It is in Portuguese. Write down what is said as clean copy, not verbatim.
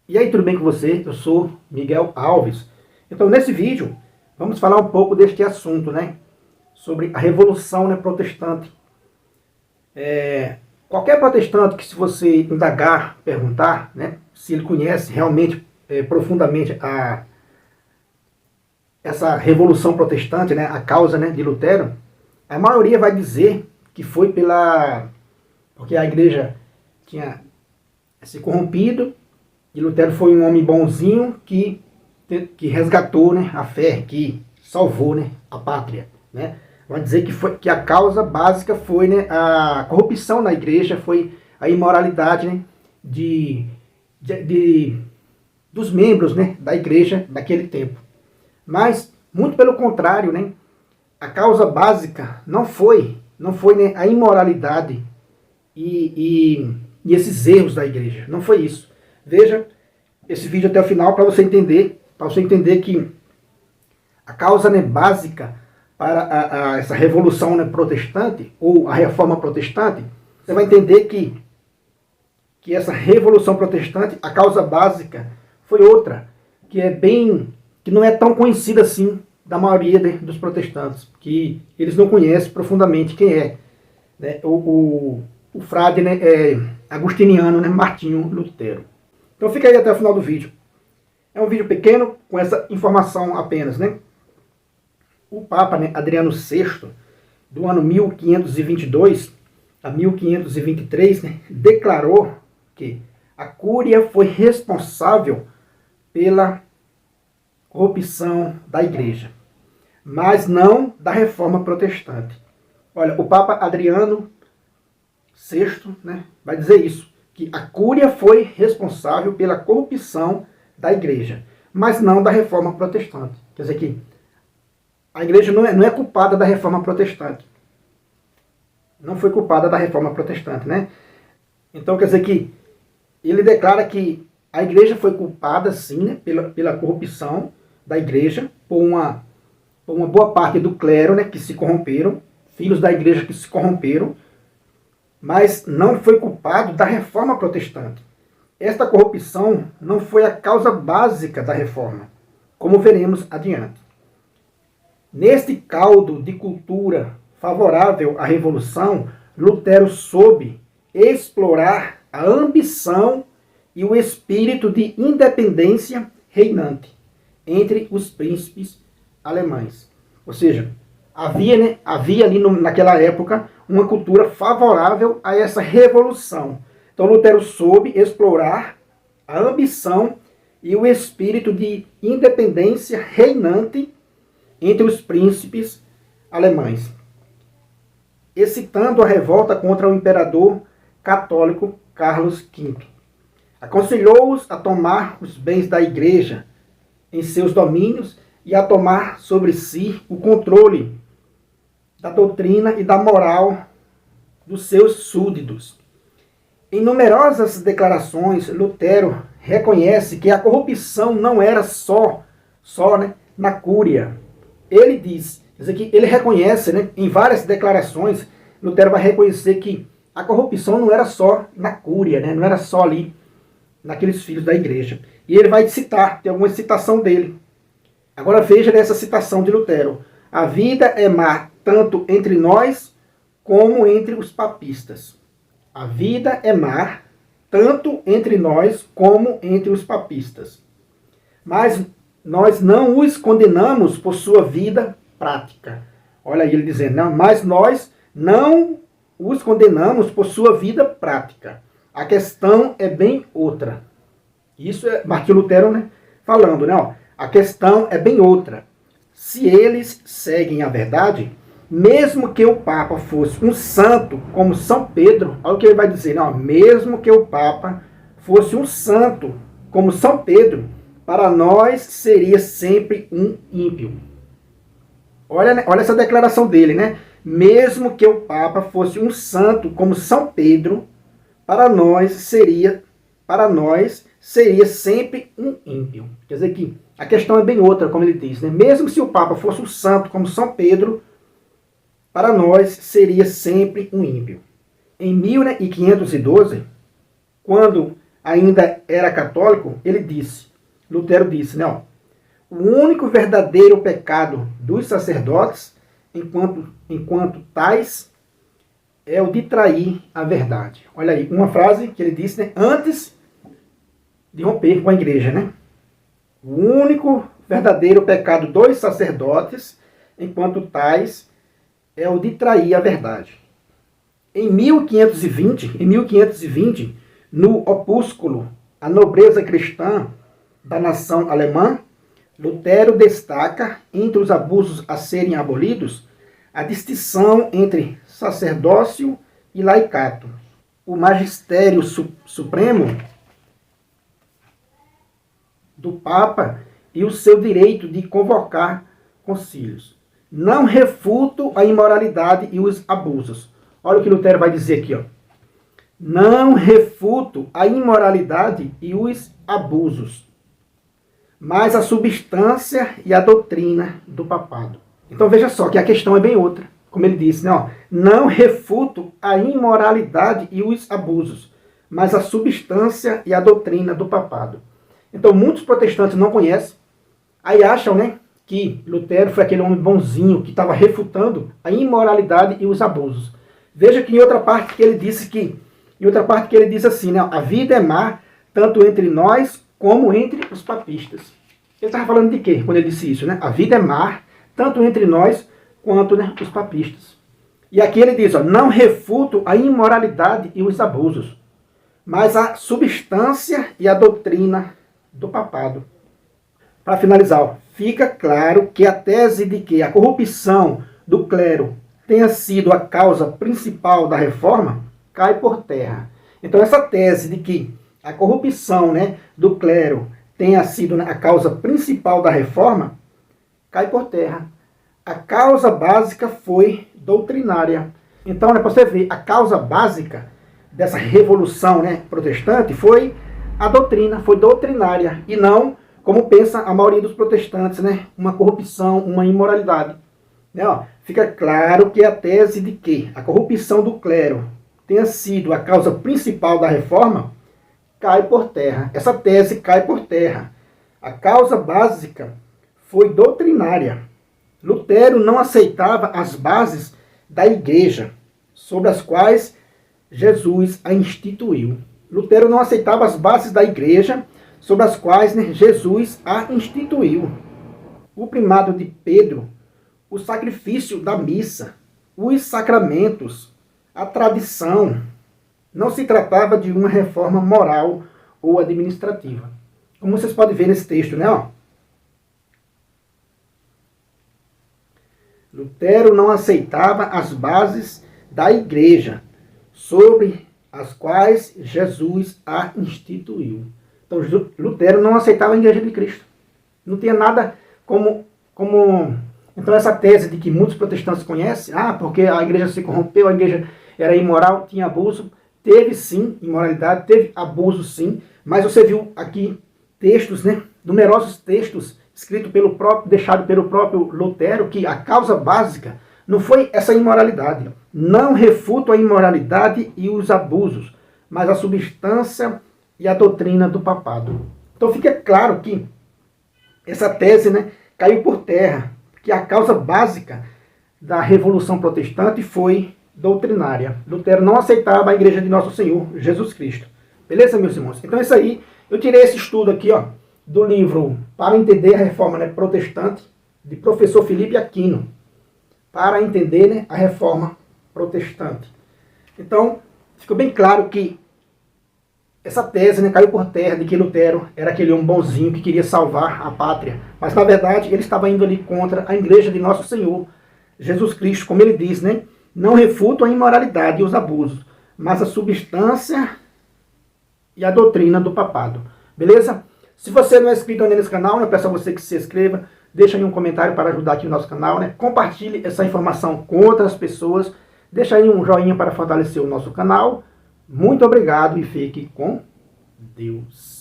E aí, tudo bem com você? Eu sou Miguel Alves. Então, nesse vídeo, vamos falar um pouco deste assunto, né? Sobre a Revolução, né, protestante. Qualquer protestante que, se você indagar, perguntar, né, se ele conhece realmente, profundamente essa Revolução protestante, né, a causa, né, de Lutero, a maioria vai dizer que foi porque a igreja tinha se corrompido, e Lutero foi um homem bonzinho que resgatou, né, a fé, que salvou, né, a pátria. Né? Vai dizer que a causa básica foi, né, a corrupção na igreja, foi a imoralidade, né, dos membros, né, da igreja daquele tempo. Mas, muito pelo contrário, né, a causa básica não foi né, a imoralidade e esses erros da igreja. Não foi isso. Veja esse vídeo até o final para você entender que a causa, né, básica para essa revolução, né, protestante, ou a reforma protestante, você vai entender que essa revolução protestante, a causa básica foi outra, que não é tão conhecida assim da maioria dos protestantes, que eles não conhecem profundamente quem é, né, o frade, né, agustiniano, né, Martinho Lutero. Então fica aí até o final do vídeo. É um vídeo pequeno, com essa informação apenas, né? O Papa, né, Adriano VI, do ano 1522 a 1523, né, declarou que a Cúria foi responsável pela corrupção da igreja, mas não da reforma protestante. Olha, o Papa Adriano VI, né, vai dizer isso, que a Cúria foi responsável pela corrupção da igreja, mas não da reforma protestante. Quer dizer que a igreja não é culpada da reforma protestante. Não foi culpada da reforma protestante, né? Então quer dizer que ele declara que a igreja foi culpada, sim, né, pela corrupção da igreja, por uma boa parte do clero, né, que se corromperam, filhos da igreja que se corromperam, mas não foi culpado da reforma protestante. Esta corrupção não foi a causa básica da reforma, como veremos adiante. Neste caldo de cultura favorável à revolução, Lutero soube explorar a ambição e o espírito de independência reinante entre os príncipes alemães. Ou seja, havia ali naquela época uma cultura favorável a essa revolução. Então Lutero soube explorar a ambição e o espírito de independência reinante entre os príncipes alemães, excitando a revolta contra o imperador católico Carlos V. Aconselhou-os a tomar os bens da igreja em seus domínios e a tomar sobre si o controle da doutrina e da moral dos seus súditos. Em numerosas declarações, Lutero reconhece que a corrupção não era só né, na Cúria. Ele diz, quer dizer que ele reconhece, né, em várias declarações, Lutero vai reconhecer que a corrupção não era só na Cúria, né, não era só ali naqueles filhos da igreja. E ele vai citar, tem alguma citação dele. Agora veja nessa citação de Lutero. A vida é má tanto entre nós como entre os papistas. A vida é má tanto entre nós como entre os papistas. Mas nós não os condenamos por sua vida prática. Olha aí ele dizendo, não, mas nós não os condenamos por sua vida prática. A questão é bem outra. Isso é Martinho Lutero, né, falando, né? Ó, a questão é bem outra. Se eles seguem a verdade, mesmo que o Papa fosse um santo como São Pedro, olha o que ele vai dizer, não, mesmo que o Papa fosse um santo como São Pedro, para nós seria sempre um ímpio. Olha essa declaração dele, né? Mesmo que o Papa fosse um santo como São Pedro, para nós seria sempre um ímpio. Quer dizer que a questão é bem outra, como ele diz, né? Mesmo se o Papa fosse um santo como São Pedro, para nós seria sempre um ímpio. Em 1512, quando ainda era católico, Lutero disse, né, ó, o único verdadeiro pecado dos sacerdotes, enquanto tais, é o de trair a verdade. Olha aí, uma frase que ele disse, né, antes de romper com a igreja, né? O único verdadeiro pecado dos sacerdotes, enquanto tais, é o de trair a verdade. Em 1520, no opúsculo A Nobreza Cristã da Nação Alemã, Lutero destaca, entre os abusos a serem abolidos, a distinção entre sacerdócio e laicato. O magistério supremo do Papa e o seu direito de convocar concílios. Não refuto a imoralidade e os abusos. Olha o que Lutero vai dizer aqui, ó. Não refuto a imoralidade e os abusos, mas a substância e a doutrina do papado. Então veja só que a questão é bem outra. Como ele disse, né, ó, não refuto a imoralidade e os abusos, mas a substância e a doutrina do papado. Então muitos protestantes não conhecem, aí acham, né, que Lutero foi aquele homem bonzinho que estava refutando a imoralidade e os abusos. Veja que em outra parte que ele diz assim, né, a vida é má tanto entre nós como entre os papistas. Ele estava falando de quê quando ele disse isso, né? A vida é má tanto entre nós quanto, né, os papistas. E aqui ele diz, ó, não refuto a imoralidade e os abusos, mas a substância e a doutrina do papado. Para finalizar, ó, fica claro que a tese de que a corrupção do clero tenha sido a causa principal da reforma cai por terra. Então essa tese de que a corrupção, né, do clero tenha sido, né, a causa principal da reforma cai por terra. A causa básica foi doutrinária. Então, né, para você ver, a causa básica dessa revolução, né, protestante foi a doutrina, foi doutrinária, e não, como pensa a maioria dos protestantes, né, uma corrupção, uma imoralidade. Né, ó, fica claro que a tese de que a corrupção do clero tenha sido a causa principal da reforma cai por terra. Essa tese cai por terra. A causa básica foi doutrinária. Lutero não aceitava as bases da igreja, sobre as quais Jesus a instituiu. Lutero não aceitava as bases da igreja, sobre as quais, né, Jesus a instituiu. O primado de Pedro, o sacrifício da missa, os sacramentos, a tradição. Não se tratava de uma reforma moral ou administrativa. Como vocês podem ver nesse texto, né? Ó. Lutero não aceitava as bases da igreja, sobre as quais Jesus a instituiu. Então, Lutero não aceitava a igreja de Cristo. Não tinha nada como... Então, essa tese de que muitos protestantes conhecem, porque a igreja se corrompeu, a igreja era imoral, tinha abuso, teve sim imoralidade, teve abuso sim, mas você viu aqui textos, né, numerosos textos escritos deixado pelo próprio Lutero, que a causa básica não foi essa imoralidade. Não refuto a imoralidade e os abusos, mas a substância e a doutrina do papado. Então fica claro que essa tese, né, caiu por terra, que a causa básica da Revolução Protestante foi doutrinária. Lutero não aceitava a igreja de Nosso Senhor Jesus Cristo. Beleza, meus irmãos? Então é isso aí. Eu tirei esse estudo aqui, ó, do livro Para Entender a Reforma, né, Protestante, de professor Felipe Aquino. Para entender, né, a Reforma Protestante. Então, ficou bem claro que essa tese, né, caiu por terra de que Lutero era aquele homem bonzinho que queria salvar a pátria. Mas, na verdade, ele estava indo ali contra a igreja de Nosso Senhor Jesus Cristo, como ele diz, né? Não refuto a imoralidade e os abusos, mas a substância e a doutrina do papado. Beleza? Se você não é inscrito ainda nesse canal, eu peço a você que se inscreva, deixa aí um comentário para ajudar aqui o nosso canal, né? Compartilhe essa informação com outras pessoas, deixa aí um joinha para fortalecer o nosso canal. Muito obrigado e fique com Deus.